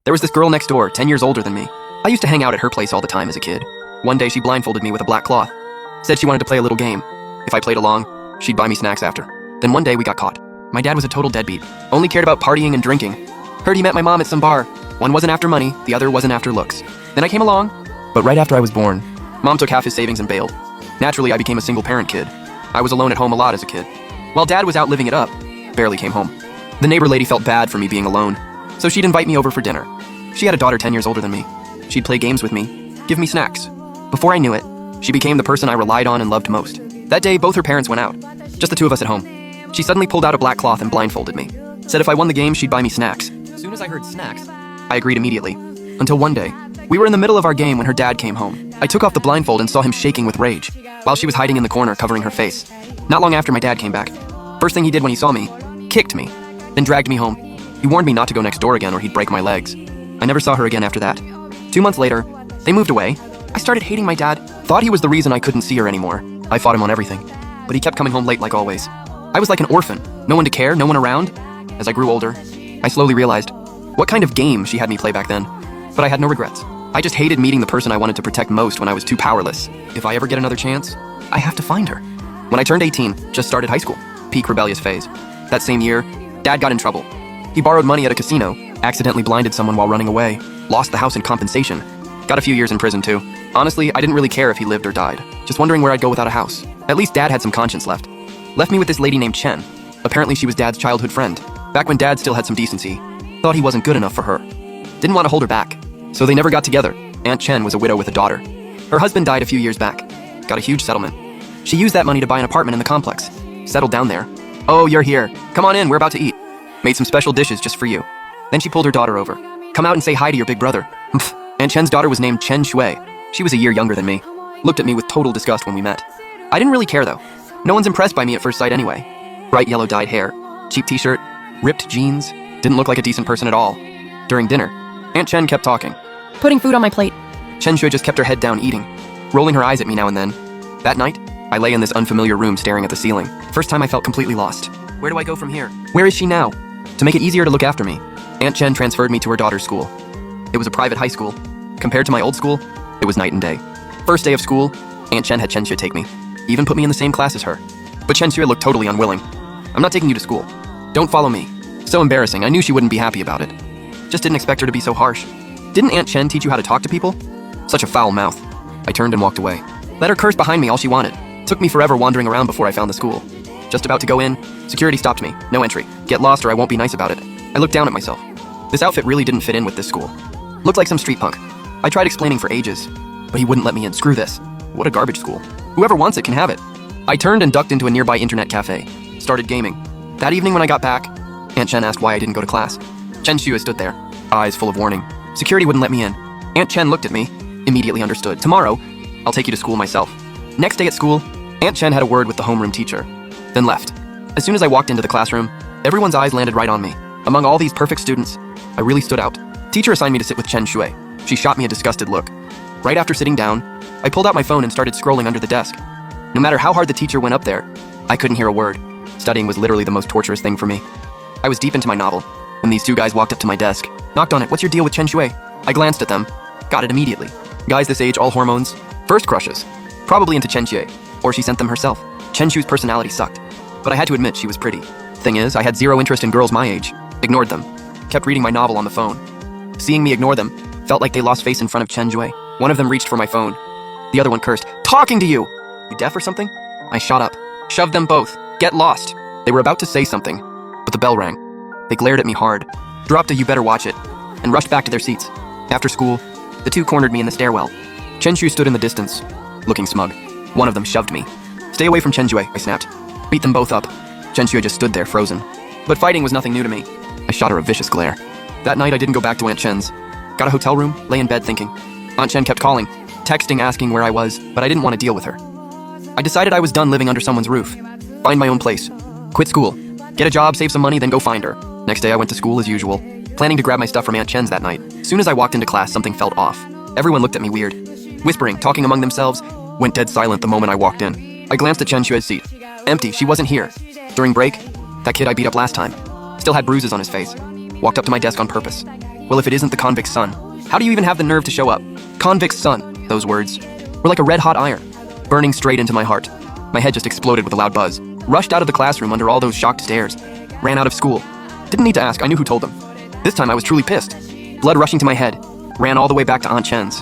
There was this girl next door, 10 years older than me. I used to hang out at her place all the time as a kid. One day she blindfolded me with a black cloth. Said she wanted to play a little game. If I played along, she'd buy me snacks after. Then one day we got caught. My dad was a total deadbeat. Only cared about partying and drinking. Heard he met my mom at some bar. One wasn't after money, the other wasn't after looks. Then I came along, but right after I was born, Mom took half his savings and bailed. Naturally, I became a single-parent kid. I was alone at home a lot as a kid. While Dad was out living it up, barely came home. The neighbor lady felt bad for me being alone, so she'd invite me over for dinner. She had a daughter 10 years older than me. She'd play games with me, give me snacks. Before I knew it, she became the person I relied on and loved most. That day, both her parents went out, just the two of us at home. She suddenly pulled out a black cloth and blindfolded me. Said if I won the game, she'd buy me snacks. As soon as I heard snacks, I agreed immediately. Until one day, we were in the middle of our game when her dad came home. I took off the blindfold and saw him shaking with rage, while she was hiding in the corner covering her face. Not long after my dad came back, first thing he did when he saw me, kicked me, then dragged me home. He warned me not to go next door again or he'd break my legs. I never saw her again after that. 2 months later, they moved away. I started hating my dad, thought he was the reason I couldn't see her anymore. I fought him on everything, but he kept coming home late like always. I was like an orphan, no one to care, no one around. As I grew older, I slowly realized what kind of game she had me play back then. But I had no regrets. I just hated meeting the person I wanted to protect most when I was too powerless. If I ever get another chance, I have to find her. When I turned 18, just started high school, peak rebellious phase. That same year, Dad got in trouble. He borrowed money at a casino, accidentally blinded someone while running away, lost the house in compensation. Got a few years in prison too. Honestly, I didn't really care if he lived or died. Just wondering where I'd go without a house. At least Dad had some conscience left. Left me with this lady named Chen. Apparently she was Dad's childhood friend. Back when Dad still had some decency. Thought he wasn't good enough for her. Didn't want to hold her back. So they never got together. Aunt Chen was a widow with a daughter. Her husband died a few years back. Got a huge settlement. She used that money to buy an apartment in the complex. Settled down there. Oh, you're here. Come on in, we're about to eat. Made some special dishes just for you. Then she pulled her daughter over. Come out and say hi to your big brother. Aunt Chen's daughter was named Chen Shui. She was a year younger than me. Looked at me with total disgust when we met. I didn't really care though. No one's impressed by me at first sight anyway. Bright yellow dyed hair, cheap t-shirt, ripped jeans. Didn't look like a decent person at all. During dinner, Aunt Chen kept talking. Putting food on my plate. Chen Shui just kept her head down eating, rolling her eyes at me now and then. That night, I lay in this unfamiliar room staring at the ceiling. First time I felt completely lost. Where do I go from here? Where is she now? To make it easier to look after me, Aunt Chen transferred me to her daughter's school. It was a private high school. Compared to my old school, it was night and day. First day of school, Aunt Chen had Chen Shui take me. Even put me in the same class as her. But Chen Shui looked totally unwilling. I'm not taking you to school. Don't follow me. So embarrassing, I knew she wouldn't be happy about it. Just didn't expect her to be so harsh. Didn't Aunt Chen teach you how to talk to people? Such a foul mouth. I turned and walked away. Let her curse behind me all she wanted. Took me forever wandering around before I found the school. Just about to go in, security stopped me. No entry. Get lost or I won't be nice about it. I looked down at myself. This outfit really didn't fit in with this school. Looked like some street punk. I tried explaining for ages, but he wouldn't let me in. Screw this. What a garbage school. Whoever wants it can have it. I turned and ducked into a nearby internet cafe. Started gaming. That evening when I got back, Aunt Chen asked why I didn't go to class. Chen Shui stood there, eyes full of warning. Security wouldn't let me in. Aunt Chen looked at me, immediately understood. Tomorrow, I'll take you to school myself. Next day at school, Aunt Chen had a word with the homeroom teacher, then left. As soon as I walked into the classroom, everyone's eyes landed right on me. Among all these perfect students, I really stood out. Teacher assigned me to sit with Chen Shui. She shot me a disgusted look. Right after sitting down, I pulled out my phone and started scrolling under the desk. No matter how hard the teacher went up there, I couldn't hear a word. Studying was literally the most torturous thing for me. I was deep into my novel when these two guys walked up to my desk, knocked on it. What's your deal with Chen Shui? I glanced at them, got it immediately. Guys this age, all hormones, first crushes. Probably into Chen Shui, or she sent them herself. Chen Shui's personality sucked, but I had to admit she was pretty. Thing is, I had zero interest in girls my age. Ignored them. Kept reading my novel on the phone. Seeing me ignore them felt like they lost face in front of Chen Shui. One of them reached for my phone. The other one cursed. Talking to you! You deaf or something? I shot up. Shoved them both. Get lost. They were about to say something, but the bell rang. They glared at me hard, dropped a "you better watch it," and rushed back to their seats. After school, the two cornered me in the stairwell. Chen Shui stood in the distance, looking smug. One of them shoved me. Stay away from Chen Shui, I snapped. Beat them both up. Chen Shui just stood there, frozen. But fighting was nothing new to me. I shot her a vicious glare. That night I didn't go back to Aunt Chen's. Got a hotel room, lay in bed thinking. Aunt Chen kept calling, texting asking where I was, but I didn't want to deal with her. I decided I was done living under someone's roof. Find my own place. Quit school. Get a job, save some money, then go find her. Next day I went to school as usual, planning to grab my stuff from Aunt Chen's that night. As soon as I walked into class, something felt off. Everyone looked at me weird. Whispering, talking among themselves, went dead silent the moment I walked in. I glanced at Chen Shui's seat. Empty, she wasn't here. During break, that kid I beat up last time still had bruises on his face. Walked up to my desk on purpose. Well, if it isn't the convict's son, how do you even have the nerve to show up? Convict's son, those words were like a red-hot iron, burning straight into my heart. My head just exploded with a loud buzz. Rushed out of the classroom under all those shocked stares. Ran out of school. Didn't need to ask, I knew who told them. This time I was truly pissed. Blood rushing to my head. Ran all the way back to Aunt Chen's.